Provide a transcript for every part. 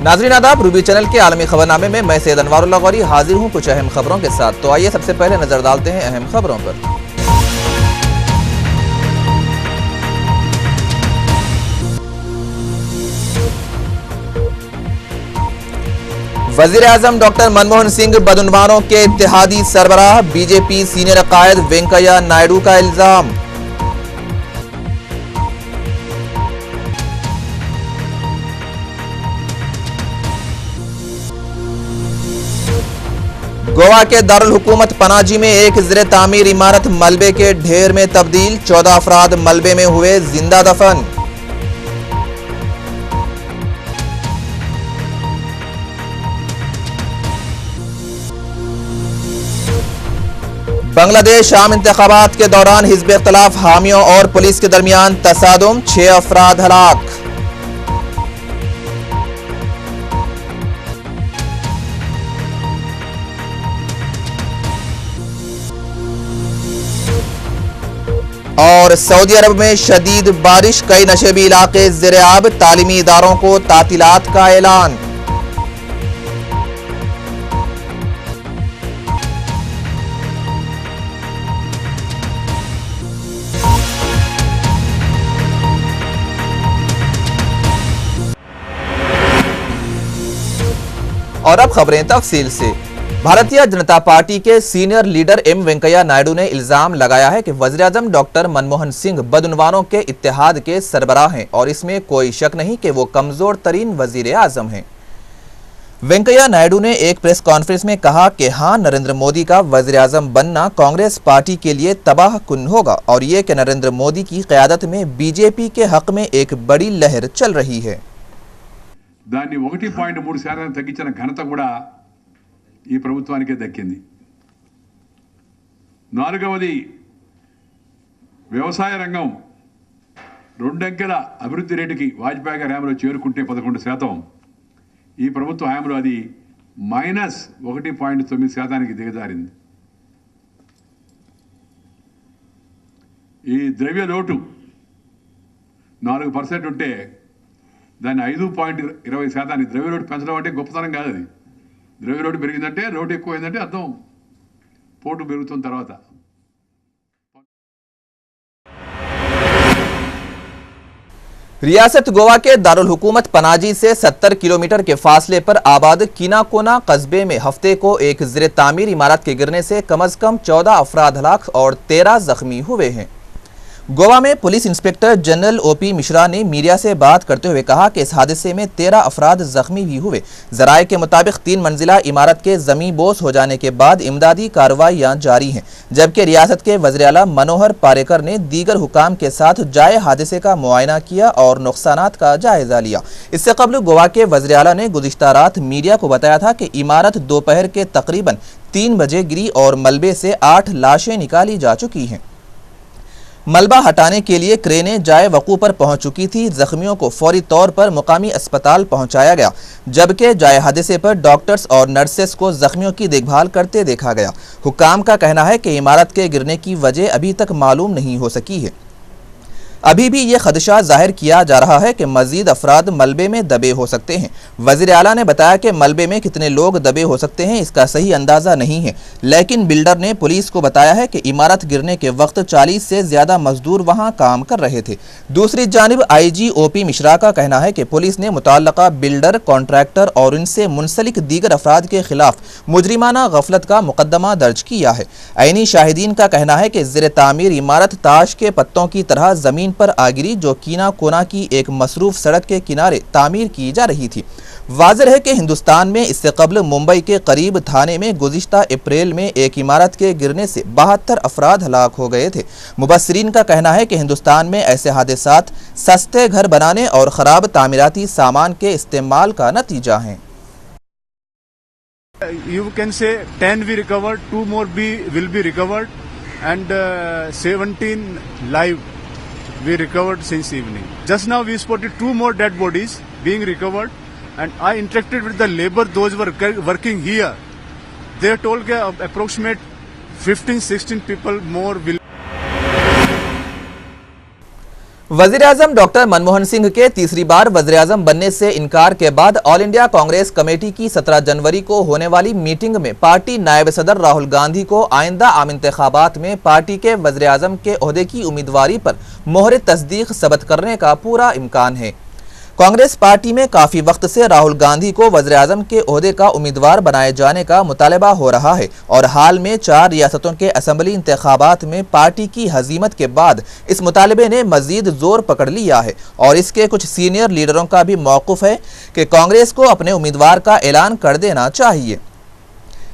नाज़रीन आदाब, Ruby channel के आलमी खबरनामे में मैं सैयद अनवारुल्लाह गौरी हाजिर हूँ कुछ अहम खबरों के साथ। तो आइए सबसे पहले नजर डालते हैं अहम खबरों पर। वजीर आजम डॉक्टर मनमोहन सिंह बदउनवानों के इत्तेहादी सरबराह, बीजेपी सीनियर कायद वेंकैया नायडू का इल्जाम। गोवा के दारुल हुकूमत पनाजी में एक ज़िर तामीर इमारत मलबे के ढेर में तब्दील, 14 अफराद मलबे में हुए जिंदा दफन। बांग्लादेश आम इंतखाबात के दौरान हिज़्ब इख्तिलाफ हामियों और पुलिस के दरमियान तसादुम, 6 अफराद हलाक। और सऊदी अरब में शदीद बारिश, कई नशेबी इलाके ज़ेर-ए-आब, तालीमी इदारों को तातीलात का ऐलान। और अब खबरें तफसील से। भारतीय जनता पार्टी के senior leader M Venkaiah Naidu ने इल्जाम लगाया है कि वज़ीर-ए-आज़म डॉक्टर मनमोहन सिंह बदउनवानों के इत्तेहाद के सरबराह हैं और इसमें कोई शक नहीं कि वो कमजोर तरीन वज़ीर-ए-आज़म हैं। वेंकैया नायडू ने एक प्रेस कॉन्फ्रेंस में कहा कि हाँ, नरेंद्र मोदी का वज़ीर-ए-आज़म बनना कांग्रेस पार्टी के लिए तबाह कुन होगा और ये कि नरेंद्र मोदी की क़यादत में बीजेपी के हक में एक बड़ी लहर चल रही है। దాన్ని 1.3% తగ్గించిన ఘనత కూడా ఈ ప్రభుత్వానికే దక్కింది। నాలుగవది వ్యవసాయ రంగం 2 అంకెల అభివృద్ధి రేటుకి వాజ్పేయి గారి హయాంలో చేరుకుంటే 11%, ఈ ప్రభుత్వ హయాంలో అది -1.9%కి దిగజారింది। ఈ ద్రవ్య లోటు 4% ఉంటే దాన్ని 5.20% ద్రవ్య లోటు పెంచడం అంటే గొప్పతనం కాదు। అది ద్రవ్య లోటు పెరిగిందంటే లోటు ఎక్కువైందంటే అర్థం పోటు పెరుగుతున్న తర్వాత। रियासत गोवा के दारुल हुकूमत पनाजी से 70 किलोमीटर के फासले पर आबाद कीनाकोना कस्बे में हफ्ते को एक ज़िर तामीर इमारत के गिरने से कम अज कम 14 अफराद हलाक और 13 जख्मी हुए हैं। गोवा में police inspector general OP Mishra ने मीडिया से बात करते हुए कहा कि इस हादसे में 13 अफराद जख्मी भी हुए। जराये के मुताबिक 3 मंजिला इमारत के ज़मीन बोस हो जाने के बाद इमदादी कार्रवाइयाँ जारी हैं, जबकि रियासत के वज़ीर आला मनोहर पारेकर ने दीगर हुकाम के साथ जाए हादसे का मुआयना किया और नुकसानात का जायजा लिया। इससे कबल गोवा के वज़ीर आला ने गुज़िश्ता रात मीडिया को बताया था कि इमारत दोपहर के तकरीबन 3 बजे गिरी और मलबे से 8 लाशें निकाली जा चुकी हैं। मलबा हटाने के लिए क्रेनें जाए वकू पर पहुंच चुकी थी। जख्मियों को फौरी तौर पर मुकामी अस्पताल पहुंचाया गया, जबकि जाए हादसे पर डॉक्टर्स और नर्सेस को जख्मियों की देखभाल करते देखा गया। हुकाम का कहना है कि इमारत के गिरने की वजह अभी तक मालूम नहीं हो सकी है। अभी भी ये खदशा जाहिर किया जा रहा है कि मजीद अफराद मलबे में दबे हो सकते हैं। वज़ीर आला ने बताया कि मलबे में कितने लोग दबे हो सकते हैं इसका सही अंदाज़ा नहीं है, लेकिन बिल्डर ने पुलिस को बताया है कि इमारत गिरने के वक्त 40 से ज़्यादा मजदूर वहां काम कर रहे थे। दूसरी जानिब IG OP मिश्रा का कहना है कि पुलिस ने मुतल्लका बिल्डर, कॉन्ट्रैक्टर और इनसे मुंसलिक दीगर अफराद के खिलाफ मुजरिमाना गफलत का मुकदमा दर्ज किया है। ऐनी शाहिदीन का कहना है कि ज़िर तामीर इमारत ताश के पत्तों की तरह ज़मीन पर आगिरी, जो कीना कोना की एक मसरूफ सड़क के किनारे तामीर की जा रही थी। वाज़ेह है कि हिंदुस्तान में इससे कबल मुंबई के करीब थाने में गुज़िश्ता अप्रैल में एक इमारत के गिरने से 72 अफराद हलाक हो गए थे। मुबस्सिरीन का कहना है कि हिंदुस्तान में ऐसे हादसात सस्ते घर बनाने और ख़राब तामीराती सामान के इस्तेमाल का नतीजा हैं। You can say 10 we recovered, 2 more will be recovered, and 17 live we recovered since evening. Just now we spotted 2 more dead bodies being recovered, and I interacted with the labor, those were working here. They told approximate 15-16 people more will. वज़ीर-ए-आज़म doctor Manmohan Singh के तीसरी बार वज़ीर-ए-आज़म बनने से इनकार के बाद all India Congress committee की 17 जनवरी को होने वाली मीटिंग में पार्टी नायब सदर राहुल गांधी को आइंदा आम इंतखाबात में पार्टी के वज़ीर-ए-आज़म के ओहदे की उम्मीदवारी पर मोहर तस्दीक सबत करने का पूरा इम्कान है। कांग्रेस पार्टी में काफी वक्त से राहुल गांधी को वज़ीर-ए-आज़म के ओहदे का उम्मीदवार बनाए जाने का मुतालबा हो रहा है और हाल में 4 रियासतों के असम्बली इंतखाबात में पार्टी की हजीमत के बाद इस मुतालबे ने मजीद जोर पकड़ लिया है और इसके कुछ सीनियर लीडरों का भी मौक़िफ़ है कि कांग्रेस को अपने उम्मीदवार का ऐलान कर देना चाहिए।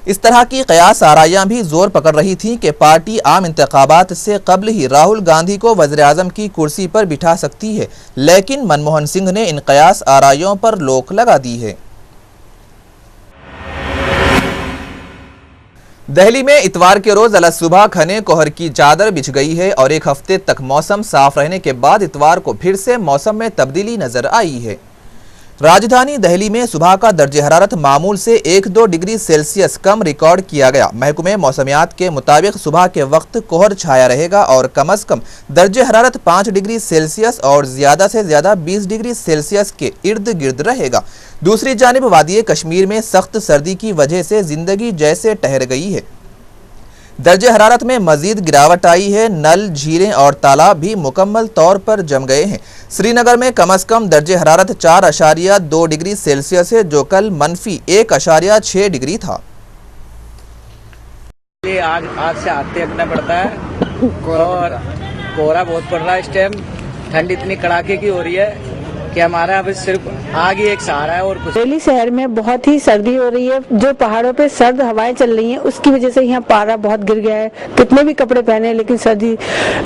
इस तरह की कयास आराइयाँ भी जोर पकड़ रही थीं कि पार्टी आम इंतखाबात से कबल ही राहुल गांधी को वज़ीर-ए-आज़म की कुर्सी पर बिठा सकती है, लेकिन मनमोहन सिंह ने इन कयास आराइयों पर रोक लगा दी है। दिल्ली में इतवार के रोज अलग सुबह घने कोहर की चादर बिछ गई है और एक हफ्ते तक मौसम साफ रहने के बाद इतवार को फिर से मौसम में तब्दीली नजर आई है। राजधानी दिल्ली में सुबह का दर्जे हरारत मामूल से 1-2 डिग्री सेल्सियस कम रिकॉर्ड किया गया। महकमे मौसमियात के मुताबिक सुबह के वक्त कोहर छाया रहेगा और कम अज कम दर्जे हरारत 5 डिग्री सेल्सियस और ज़्यादा से ज़्यादा 20 डिग्री सेल्सियस के इर्द गिर्द रहेगा। दूसरी जानिब वादी कश्मीर में सख्त सर्दी की वजह से जिंदगी जैसे ठहर गई है। दर्जे हरारत में मजीद गिरावट आई है। नल, झीलें और तालाब भी मुकम्मल तौर पर जम गए हैं। श्रीनगर में कम अज कम दर्जे हरारत 4.2 डिग्री सेल्सियस है, जो कल -1.6 डिग्री था। आज से आते रखना पड़ता है और कोहरा बहुत पड़ रहा है। इस टाइम ठंड इतनी कड़ाके की हो रही है कि हमारा अब सिर्फ आग ही एक सहारा है और कुछ। दिल्ली शहर में बहुत ही सर्दी हो रही है। जो पहाड़ों पे सर्द हवाएं चल रही हैं उसकी वजह से यहाँ पारा बहुत गिर गया है। कितने भी कपड़े पहने लेकिन सर्दी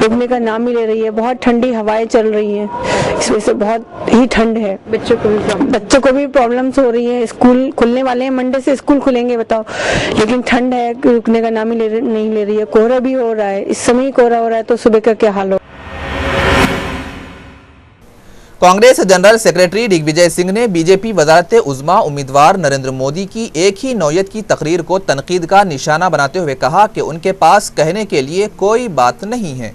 रुकने का नाम ही ले रही है। बहुत ठंडी हवाएं चल रही हैं, इस वजह से बहुत ही ठंड है। बच्चों को भी प्रॉब्लम्स हो रही है। स्कूल खुलने वाले हैं, मंडे से स्कूल खुलेंगे बताओ, लेकिन ठंड है, रुकने का नाम ही नहीं ले रही है। कोहरा भी हो रहा है, इस समय कोहरा हो रहा है तो सुबह का क्या हाल हो। कांग्रेस जनरल सेक्रेटरी दिग्विजय सिंह ने बीजेपी वज़ारत उज़्मा उम्मीदवार नरेंद्र मोदी की एक ही नौयत की तकरीर को तनकीद का निशाना बनाते हुए कहा कि उनके पास कहने के लिए कोई बात नहीं है।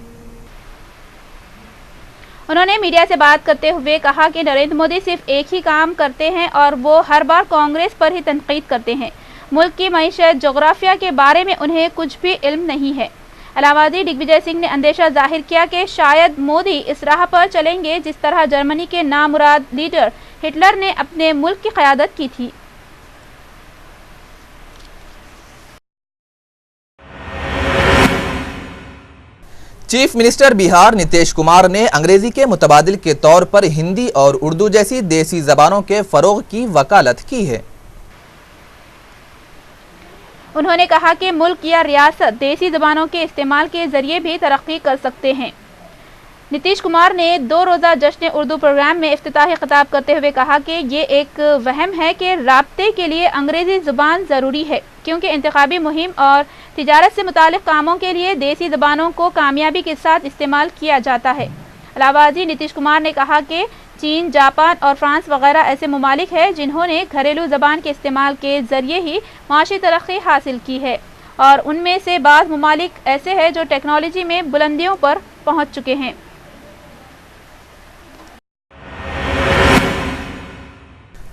उन्होंने मीडिया से बात करते हुए कहा कि नरेंद्र मोदी सिर्फ एक ही काम करते हैं और वो हर बार कांग्रेस पर ही तनकीद करते हैं। मुल्क की मईशत, जोग्राफिया के बारे में उन्हें कुछ भी इल्म नहीं है। इलाहाबादी दिग्विजय सिंह ने अंदेशा जाहिर किया कि शायद मोदी इस राह पर चलेंगे जिस तरह जर्मनी के नामुराद लीडर हिटलर ने अपने मुल्क की क़यादत की थी। चीफ मिनिस्टर बिहार नीतीश कुमार ने अंग्रेजी के मुतबादिल के तौर पर हिंदी और उर्दू जैसी देसी जबानों के फ़रोग़ की वकालत की है। उन्होंने कहा कि मुल्क या रियासत देसी ज़बानों के इस्तेमाल के ज़रिए भी तरक्की कर सकते हैं। नीतीश कुमार ने 2 रोज़ा जश्न उर्दू प्रोग्राम में इफ्तिताही खिताब करते हुए कहा कि ये एक वहम है कि राब्ते के लिए अंग्रेज़ी ज़ुबान ज़रूरी है, क्योंकि इंतखाबी मुहिम और तिजारत से मुतालिक कामों के लिए देसी ज़बानों को कामयाबी के साथ इस्तेमाल किया जाता है। इलाहाबादी नीतीश कुमार ने कहा कि चीन, जापान और फ्रांस वगैरह ऐसे ममालिक हैं जिन्होंने घरेलू ज़बान के इस्तेमाल के ज़रिए ही माशी तरक्की हासिल की है और उनमें से बाज़ ममालिक ऐसे हैं जो टेक्नोलॉजी में बुलंदियों पर पहुंच चुके हैं।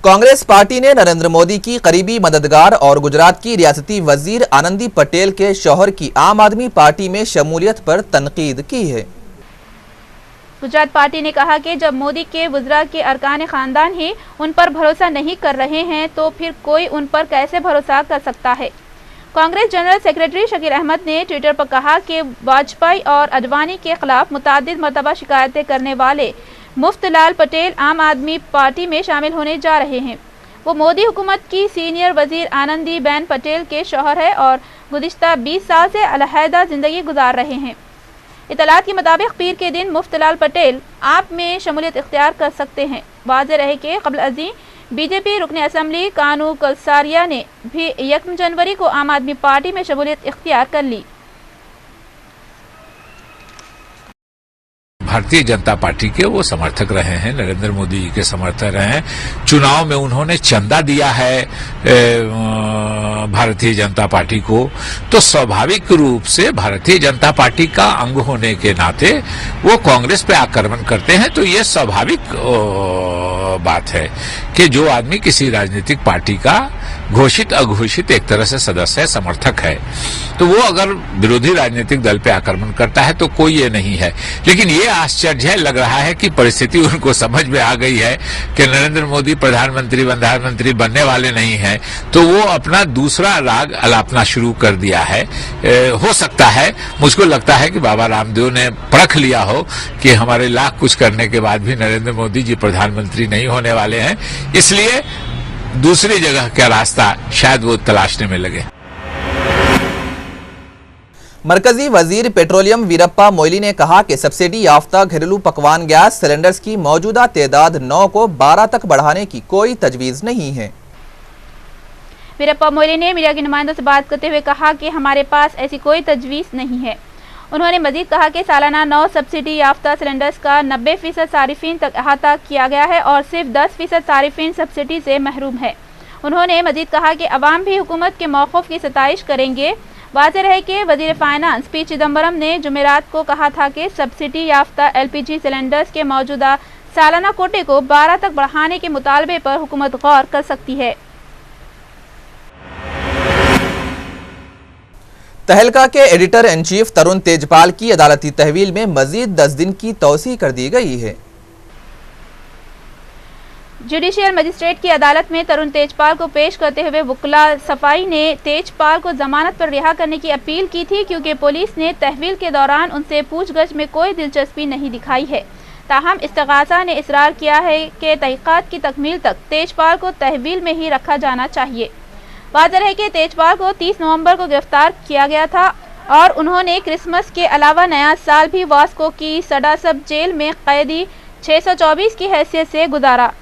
कांग्रेस पार्टी ने नरेंद्र मोदी की करीबी मददगार और गुजरात की रियासती वजीर आनंदी पटेल के शौहर की आम आदमी पार्टी में शमूलियत पर तनकीद की है। गुजरात पार्टी ने कहा कि जब मोदी के वज़रा के अरकान ख़ानदान ही उन पर भरोसा नहीं कर रहे हैं तो फिर कोई उन पर कैसे भरोसा कर सकता है। कांग्रेस जनरल सेक्रेटरी शकील अहमद ने ट्विटर पर कहा कि वाजपेयी और अडवाणी के खिलाफ मुतादिद मरतबा शिकायतें करने वाले मुफ्तलाल पटेल आम आदमी पार्टी में शामिल होने जा रहे हैं। वो मोदी हुकूमत की सीनियर वजीर आनंदी बेन पटेल के शौहर है और गुज़िश्ता 20 साल से अलहदा ज़िंदगी गुजार रहे हैं। इतलात के मुताबिक पीर के दिन मुफ्तलाल पटेल आप में शमूलियत इख्तियार कर सकते हैं। वाज़ेह रहे कि क़ब्ल अज़ीं बीजेपी रुकन असम्बली कानू कलसारिया ने भी 1 जनवरी को आम आदमी पार्टी में शमूलियत इख्तियार कर ली। भारतीय जनता पार्टी के वो समर्थक रहे हैं, नरेंद्र मोदी जी के समर्थक रहे हैं। चुनाव में उन्होंने चंदा दिया है भारतीय जनता पार्टी को, तो स्वाभाविक रूप से भारतीय जनता पार्टी का अंग होने के नाते वो कांग्रेस पे आक्रमण करते हैं। तो ये स्वाभाविक बात है कि जो आदमी किसी राजनीतिक पार्टी का घोषित अघोषित एक तरह से सदस्य है, समर्थक है, तो वो अगर विरोधी राजनीतिक दल पे आक्रमण करता है तो कोई ये नहीं है। लेकिन ये आश्चर्य है, लग रहा है कि परिस्थिति उनको समझ में आ गई है कि नरेंद्र मोदी प्रधानमंत्री बनने वाले नहीं हैं, तो वो अपना दूसरा राग अलापना शुरू कर दिया है। हो सकता है, मुझको लगता है कि बाबा रामदेव ने परख लिया हो कि हमारे लाख कुछ करने के बाद भी नरेंद्र मोदी जी प्रधानमंत्री नहीं होने वाले हैं, इसलिए दूसरी जगह का रास्ता शायद वो तलाशने में लगे। मरकजी वजीर पेट्रोलियम वीरप्पा मोइली ने कहा कि सब्सिडी याफ्ता घरेलू पकवान गैस सिलेंडर्स की मौजूदा तादाद 9 को 12 तक बढ़ाने की कोई तजवीज नहीं है। वीरप्पा मोइली ने मीडिया के नुमाइंदों से बात करते हुए कहा कि हमारे पास ऐसी कोई तजवीज नहीं है। उन्होंने मजीद कहा कि सालाना 9 सब्सिडी याफ्ता सिलेंडर्स का 90% सारिफीन तक अहाता किया गया है और सिर्फ 10% सारिफीन सब्सिडी से महरूम है। उन्होंने मजीद कहा कि अवाम भी हुकूमत के मौक़िफ़ की सताइश करेंगे। वाज़ेह रहे कि वज़ीर फाइनेंस पी चिदम्बरम ने जुमेरात को कहा था कि सब्सिडी याफ्ता LPG सिलेंडर्स के मौजूदा सालाना कोटे को 12 तक बढ़ाने के मुतालबे पर हुकूमत गौर कर सकती है। तहलका के एडिटर इन चीफ तरुण तेजपाल की अदालती तहवील में मजीद 10 दिन की तौसीह कर दी गई है। जुडिशियल मजिस्ट्रेट की अदालत में तरुण तेजपाल को पेश करते हुए वकील सफाई ने तेजपाल को जमानत पर रिहा करने की अपील की थी, क्योंकि पुलिस ने तहवील के दौरान उनसे पूछगछ में कोई दिलचस्पी नहीं दिखाई है। ताहम इस्तगासा ने इसरार किया है कि तहकीकात की तकमील तक तेजपाल को तहवील में ही रखा जाना चाहिए। वाज़ेह है कि तेजपाल को 30 नवंबर को गिरफ्तार किया गया था और उन्होंने क्रिसमस के अलावा नया साल भी वास्को की सडासब जेल में कैदी 624 की हैसियत से गुजारा।